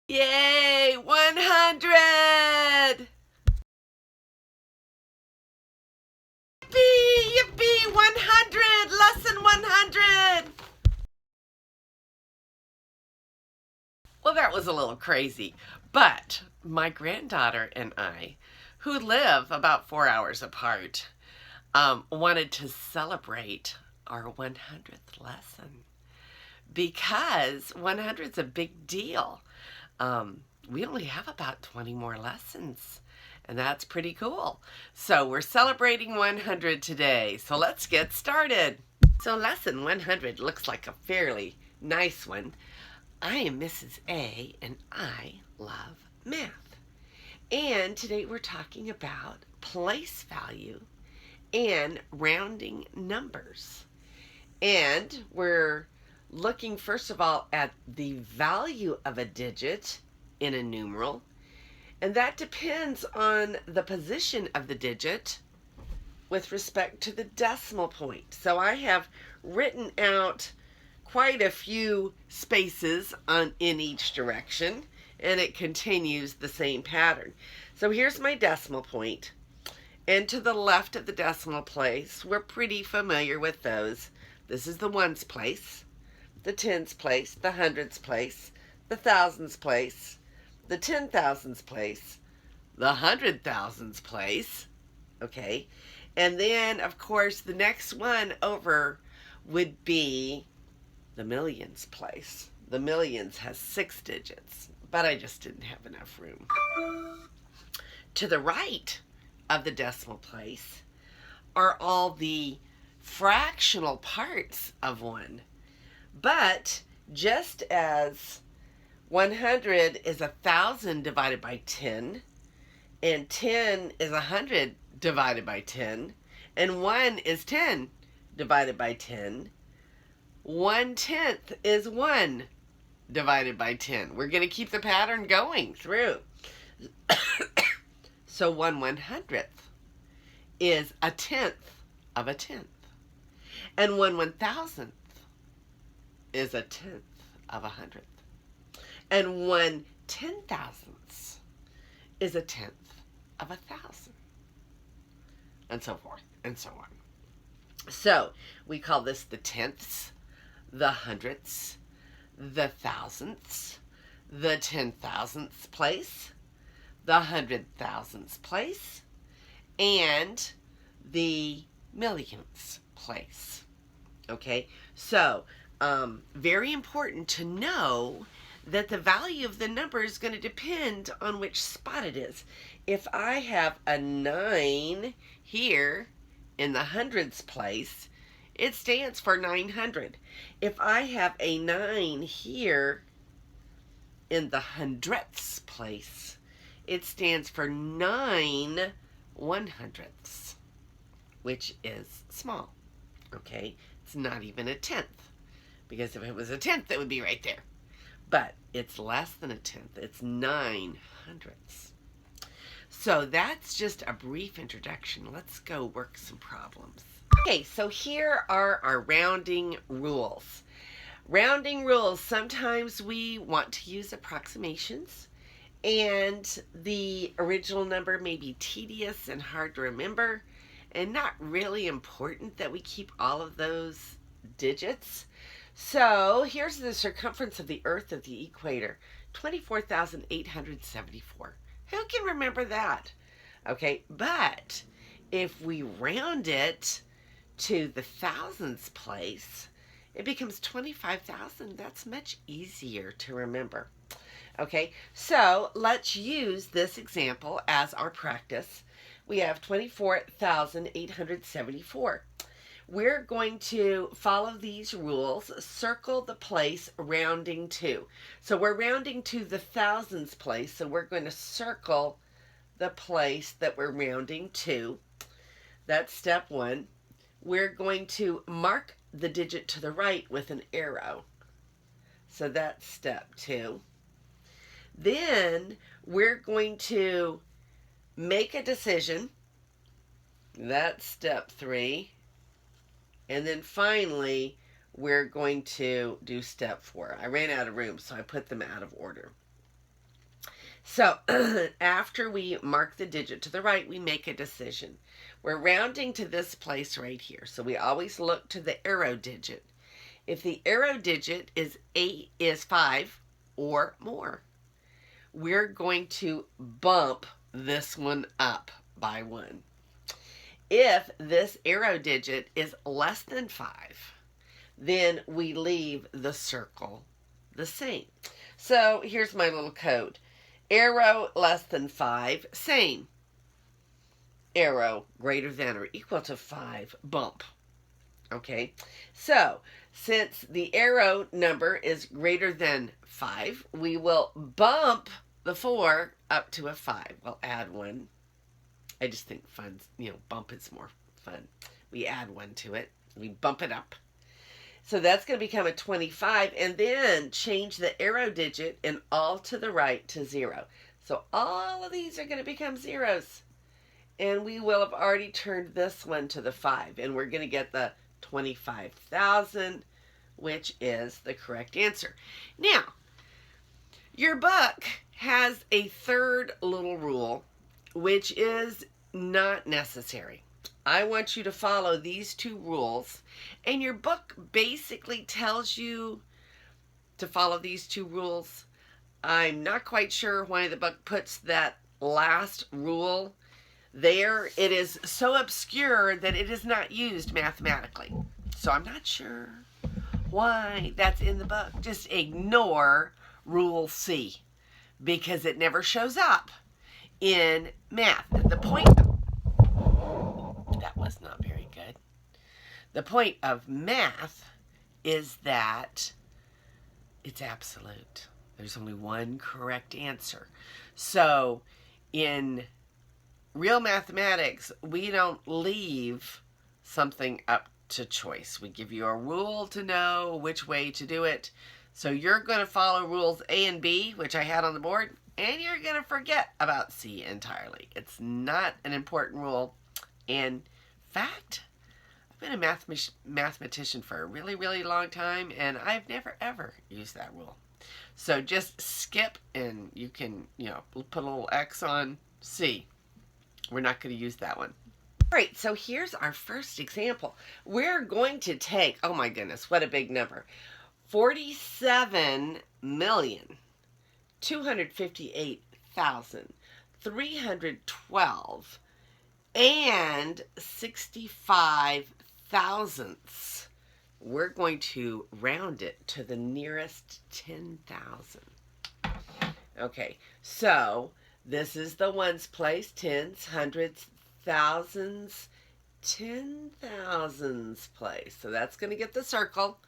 Yay! 100! Yippee! Yippee! 100! Lesson 100! Well, that was a little crazy, but my granddaughter and I, who live about 4 hours apart, wanted to celebrate our 100th lesson because 100 is a big deal. We only have about 20 more lessons, and that's pretty cool. So we're celebrating 100 today. So let's get started. So lesson 100 looks like a fairly nice one. I am Mrs. A, and I love math. And today we're talking about place value and rounding numbers. And we're looking first of all at the value of a digit in a numeral, and that depends on the position of the digit with respect to the decimal point. So I have written out quite a few spaces in each direction, and it continues the same pattern. So here's my decimal point, and to the left of the decimal place, we're pretty familiar with those. This is the ones place, the tens place, the hundreds place, the thousands place, the 10,000s place, the 100,000s place, okay? And then, of course, the next one over would be the millions place. The millions has 6 digits, but I just didn't have enough room. To the right of the decimal place are all the fractional parts of 1. But just as 100 is 1,000 divided by 10, and 10 is 100 divided by 10, and 1 is 10 divided by 10, 1/10 is 1 divided by 10. We're going to keep the pattern going through. So 1/100th is 1/10 of 1/10. And 1/1000th is 1/10 of 100th. And 1/10,000th is 1/10 of 1,000. And so forth and so on. So we call this the tenths, the hundredths, the thousandths, the 10,000th place, the 100,000th place, and the millionth place. Okay, so very important to know that the value of the number is going to depend on which spot it is. If I have a 9 here in the hundreds place, it stands for 900. If I have a 9 here in the hundredths place, it stands for 9/100ths, which is small. Okay, it's not even 1/10, because if it was 1/10, it would be right there. But it's less than 1/10. It's 9/100ths. So that's just a brief introduction. Let's go work some problems. Okay, so here are our rounding rules. Rounding rules, sometimes we want to use approximations, and the original number may be tedious and hard to remember, and not really important that we keep all of those digits. So here's the circumference of the Earth at the equator, 24,874. Who can remember that? Okay, but if we round it to the thousands place, it becomes 25,000. That's much easier to remember. Okay, so let's use this example as our practice. We have 24,874. We're going to follow these rules. Circle the place rounding to. So we're rounding to the thousands place, so we're going to circle the place that we're rounding to. That's step 1. We're going to mark the digit to the right with an arrow. So that's step 2. Then we're going to make a decision. That's step 3. And then finally, we're going to do step 4. I ran out of room, so I put them out of order. So after we mark the digit to the right, we make a decision. We're rounding to this place right here. So we always look to the arrow digit. If the arrow digit is 5 or more, we're going to bump this one up by 1. If this arrow digit is less than 5, then we leave the circle the same. So here's my little code. Arrow less than 5, same. Arrow greater than or equal to 5, bump. Okay, so since the arrow number is greater than 5, we will bump the 4 up to a 5. We'll add 1. I just think bump is more fun. We add 1 to it. We bump it up. So that's going to become a 25, and then change the arrow digit and all to the right to 0. So all of these are going to become zeros. And we will have already turned this one to the 5, and we're going to get the 25,000, which is the correct answer. Now, your book has a third little rule, which is not necessary. I want you to follow these 2 rules, and your book basically tells you to follow these 2 rules. I'm not quite sure why the book puts that last rule there. It is so obscure that it is not used mathematically. So I'm not sure why that's in the book. Just ignore Rule C, because it never shows up in math. The point of that was not very good. The point of math is that it's absolute. There's only one correct answer. So in real mathematics, we don't leave something up to choice. We give you a rule to know which way to do it. So you're going to follow rules A and B, which I had on the board, and you're going to forget about C entirely. It's not an important rule. In fact, I've been a mathematician for a really, really long time, and I've never, ever used that rule. So just skip, and you can, put a little X on C. We're not going to use that one. All right, so here's our first example. We're going to take, oh my goodness, what a big number, 47,258,312 and 65 thousandths. We're going to round it to the nearest 10,000. Okay, so this is the ones place, tens, hundreds, thousands, 10,000s place. So that's going to get the circle.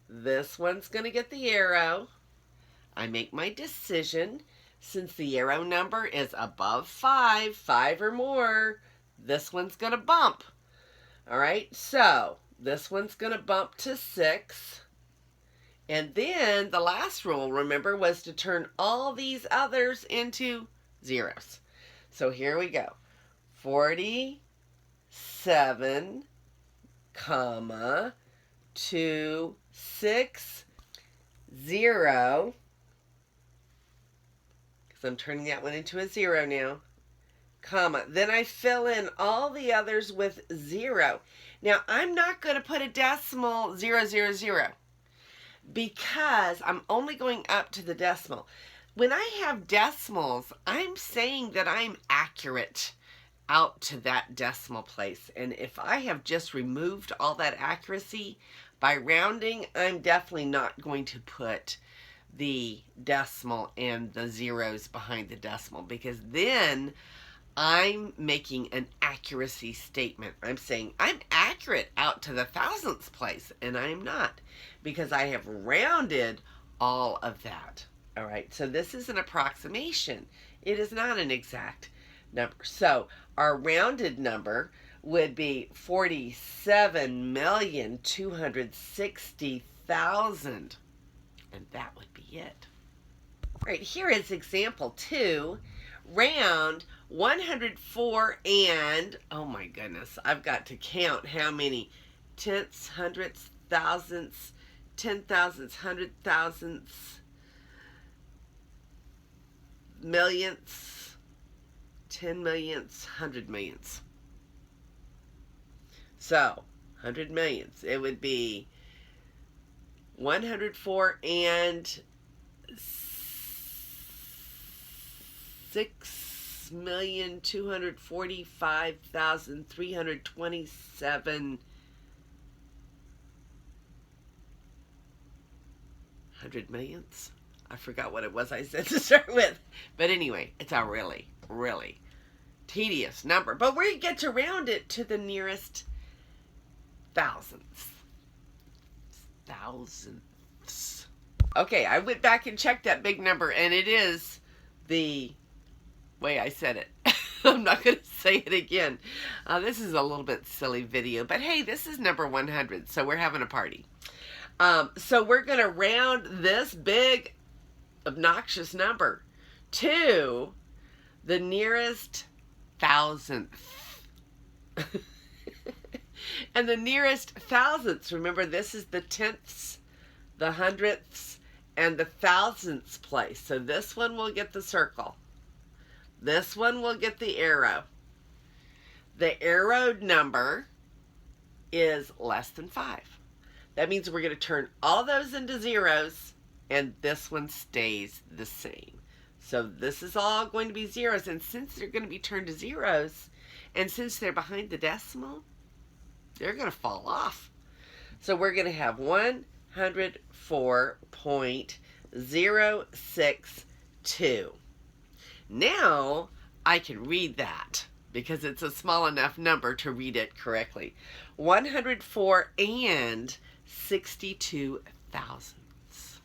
This one's going to get the arrow. I make my decision. Since the arrow number is above 5 or more, this one's going to bump. All right, so this one's going to bump to 6. And then the last rule, remember, was to turn all these others into zeros. So here we go. 47, 2, 6, 0. Because I'm turning that one into a 0 now. Comma. Then I fill in all the others with 0. Now, I'm not going to put a decimal 0, 0, 0 because I'm only going up to the decimal. When I have decimals, I'm saying that I'm accurate out to that decimal place. And if I have just removed all that accuracy by rounding, I'm definitely not going to put the decimal and the zeros behind the decimal, because then I'm making an accuracy statement. I'm saying I'm accurate out to the thousandth place, and I'm not, because I have rounded all of that. All right, so this is an approximation. It is not an exact number. So our rounded number would be 47,260,000, and that would be it. All right, here is example 2. Round 104 and, oh my goodness, I've got to count how many tenths, hundredths, thousandths, 10,000ths, 100,000ths. millionths, 10 millionths, 100 millionths. So, 100 millionths. It would be 104 and 6,245,327 100 millionths. I forgot what it was I said to start with. But anyway, it's a really, really tedious number. But we get to round it to the nearest thousandths. Thousandths. Okay, I went back and checked that big number, and it is the way I said it. I'm not going to say it again. This is a little bit silly video, but hey, this is number 100, so we're having a party. So we're going to round this big, obnoxious number to the nearest thousandth. And the nearest thousandths, remember, this is the tenths, the hundredths, and the thousandths place. So this one will get the circle. This one will get the arrow. The arrowed number is less than 5. That means we're going to turn all those into zeros, and this one stays the same. So this is all going to be zeros, and since they're going to be turned to zeros, and since they're behind the decimal, they're going to fall off. So we're going to have 104.062. Now I can read that because it's a small enough number to read it correctly. 104 and 62 thousandths.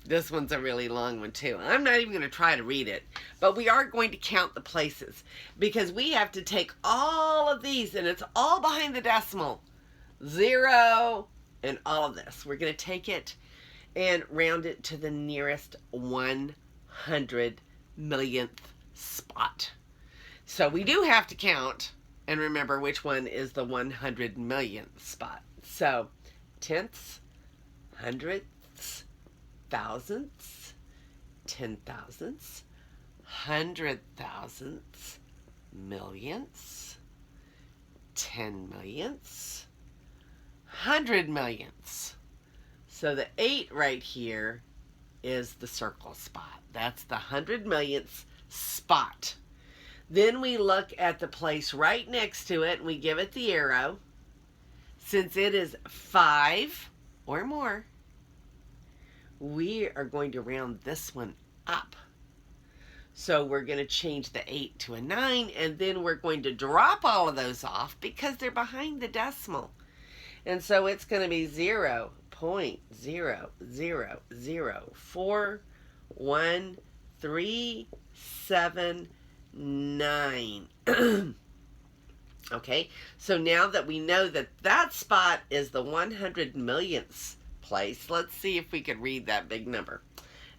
This one's a really long one too. I'm not even going to try to read it, but we are going to count the places because we have to take all of these, and it's all behind the decimal. 0 and all of this. We're going to take it and round it to the nearest 100 millionth spot. So we do have to count and remember which one is the 100 millionth spot. So tenths, hundredths, thousandths, 10 thousandths, 100 thousandths, millionths, 10 millionths, 100 millionths. So the 8 right here is the circle spot. That's the 100 millionths spot. Then we look at the place right next to it and we give it the arrow. Since it is 5 or more, we are going to round this one up. So we're going to change the 8 to a 9, and then we're going to drop all of those off because they're behind the decimal. And so it's going to be 0.0004137 Okay, so now that we know that that spot is the 100 millionths place, let's see if we can read that big number.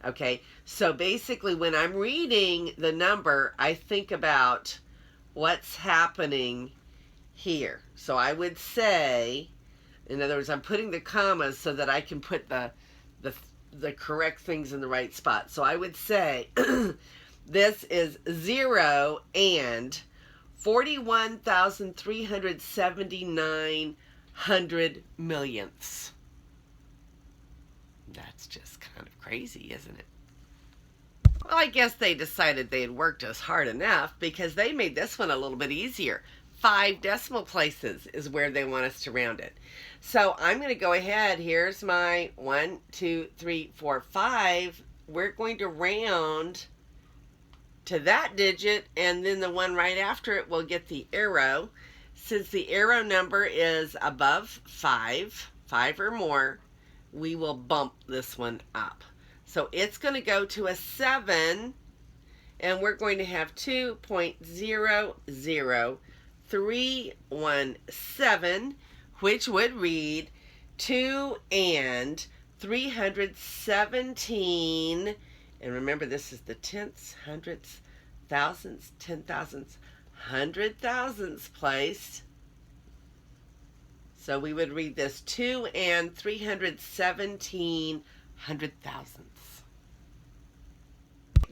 Okay, so basically when I'm reading the number, I think about what's happening here. So I would say, in other words, I'm putting the commas so that I can put the correct things in the right spot. So I would say this is 0 and 41,379 100 millionths. That's just kind of crazy, isn't it? Well, I guess they decided they had worked us hard enough because they made this one a little bit easier. 5 decimal places is where they want us to round it. So I'm going to go ahead. Here's my 1, 2, 3, 4, 5. We're going to round to that digit, and then the one right after it will get the arrow. Since the arrow number is above 5 or more, we will bump this one up. So it's going to go to a 7, and we're going to have 2.00317, which would read 2 and 317. And remember, this is the tenths, hundredths, thousandths, 10 thousandths, 100 thousandths placed. So we would read this 2 and 317 100 thousandths.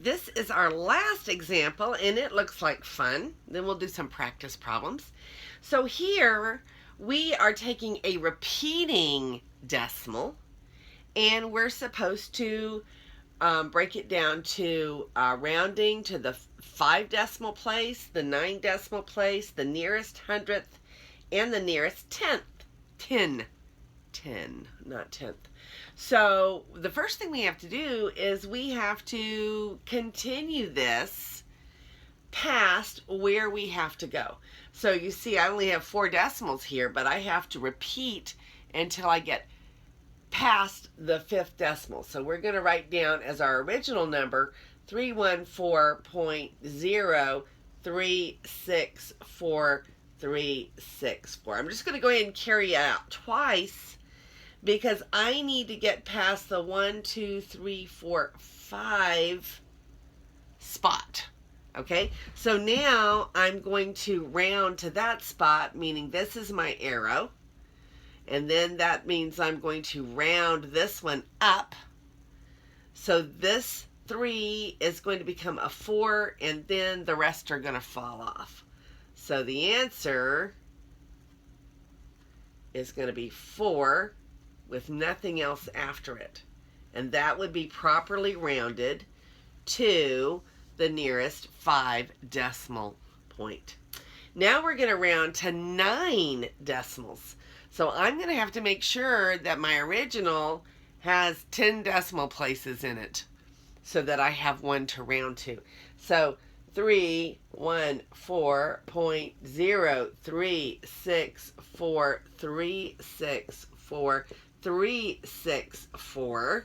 this is our last example, and it looks like fun. Then we'll do some practice problems. So here we are taking a repeating decimal, and we're supposed to break it down to rounding to the 5 decimal place, the 9 decimal place, the nearest hundredth, and the nearest tenth. 10, not tenth. So the first thing we have to do is we have to continue this past where we have to go. So you see I only have 4 decimals here, but I have to repeat until I get past the 5th decimal. So we're going to write down as our original number 314.0364364. I'm just going to go ahead and carry it out twice because I need to get past the 1, 2, 3, 4, 5 spot. Okay, so now I'm going to round to that spot, meaning this is my arrow. And then that means I'm going to round this one up. So this 3 is going to become a 4, and then the rest are going to fall off. So the answer is going to be 4 with nothing else after it. And that would be properly rounded to the nearest 5 decimal point. Now we're going to round to 9 decimals. So I'm going to have to make sure that my original has 10 decimal places in it so that I have one to round to. So 314.0364364.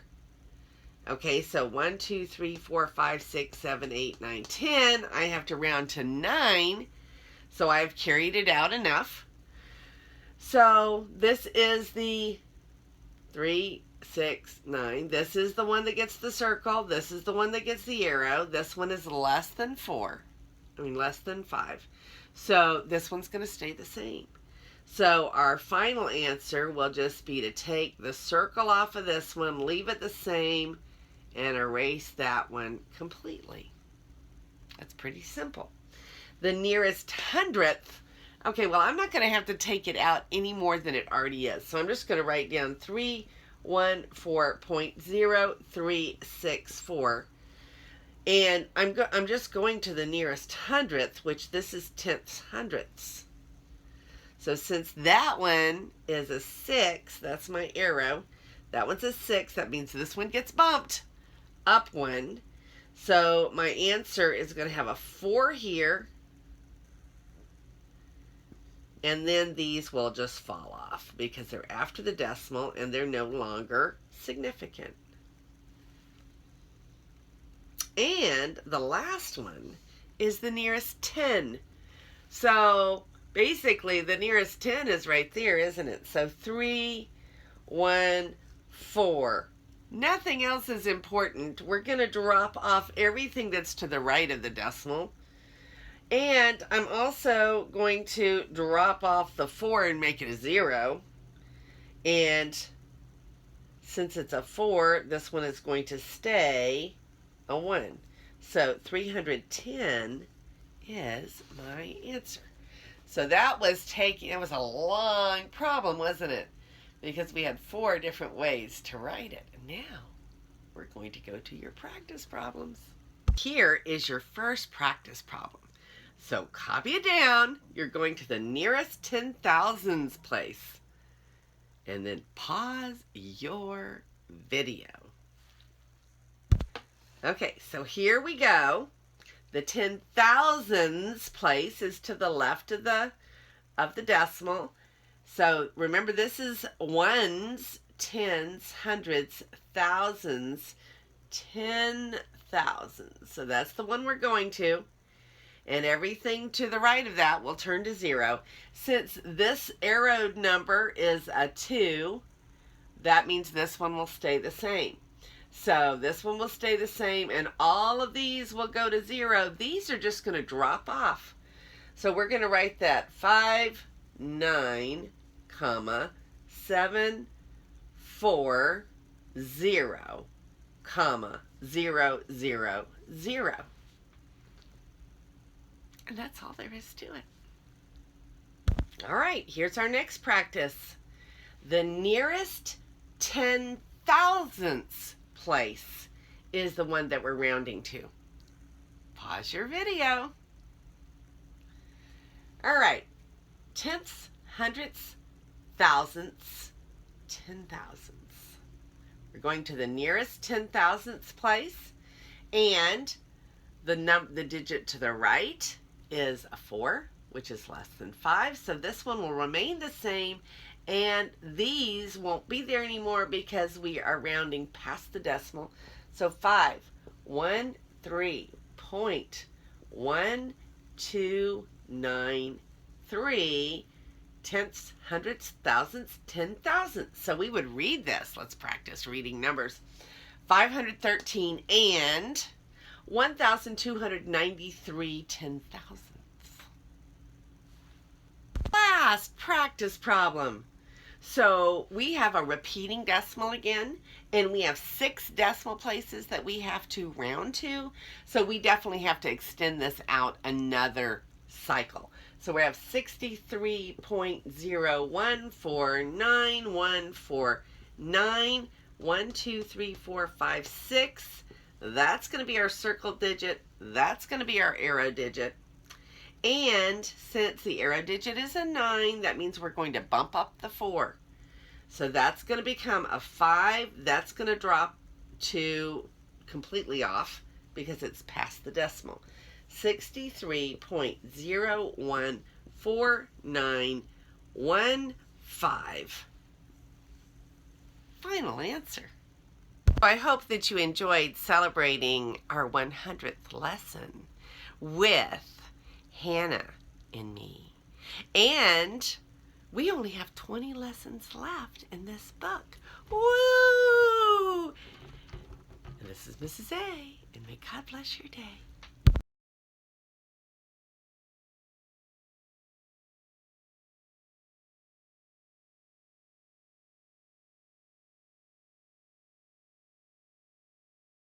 Okay, so 1, 2, 3, 4, 5, 6, 7, 8, 9, 10. I have to round to 9. So I've carried it out enough. So this is the 3, 6, 9. This is the one that gets the circle. This is the one that gets the arrow. This one is less than 4. Less than 5. So this one's going to stay the same. So our final answer will just be to take the circle off of this one, leave it the same, and erase that one completely. That's pretty simple. The nearest hundredth, okay, well, I'm not going to have to take it out any more than it already is. So I'm just going to write down 314.0364. And I'm just going to the nearest hundredth, which this is tenths hundredths. So since that one is a 6, that's my arrow. That one's a 6. That means this one gets bumped up one. So my answer is going to have a 4 here. And then these will just fall off because they're after the decimal and they're no longer significant. And the last one is the nearest 10. So basically the nearest 10 is right there, isn't it? So 3, 1, 4. Nothing else is important. We're going to drop off everything that's to the right of the decimal. And I'm also going to drop off the 4 and make it a 0. And since it's a 4, this one is going to stay a 1. So 310 is my answer. So that was it was a long problem, wasn't it? Because we had 4 different ways to write it. And now we're going to go to your practice problems. Here is your first practice problem. So copy it down. You're going to the nearest 10,000s place. And then pause your video. Okay, so here we go. The 10,000s place is to the left of the decimal. So remember, this is ones, tens, hundreds, thousands, 10,000. So that's the one we're going to. And everything to the right of that will turn to 0. Since this arrowed number is a 2, that means this one will stay the same. So this one will stay the same, and all of these will go to 0. These are just going to drop off. So we're going to write that 5, 9, 7, 4, 0. comma, 0, 0, 0. And that's all there is to it. All right, here's our next practice. The nearest 10,000th place is the one that we're rounding to. Pause your video. All right, tenths, hundredths, thousandths, 10,000ths. We're going to the nearest 10,000th place, and the digit to the right is a 4, which is less than 5. So this one will remain the same, and these won't be there anymore because we are rounding past the decimal. So 513.1293 tenths, hundredths, thousandths, 10,000ths. So we would read this. Let's practice reading numbers. 513 and 1,293 10,000ths. Last practice problem. So we have a repeating decimal again, and we have 6 decimal places that we have to round to. So we definitely have to extend this out another cycle. So we have 63.0149149. 1, 2, 3, 4, 5, 6. That's going to be our circle digit. That's going to be our arrow digit. And since the arrow digit is a 9, that means we're going to bump up the 4. So that's going to become a 5. That's going to drop to completely off because it's past the decimal. 63.014915. Final answer. I hope that you enjoyed celebrating our 100th lesson with Hannah and me. And we only have 20 lessons left in this book. Woo! And this is Mrs. A, and may God bless your day.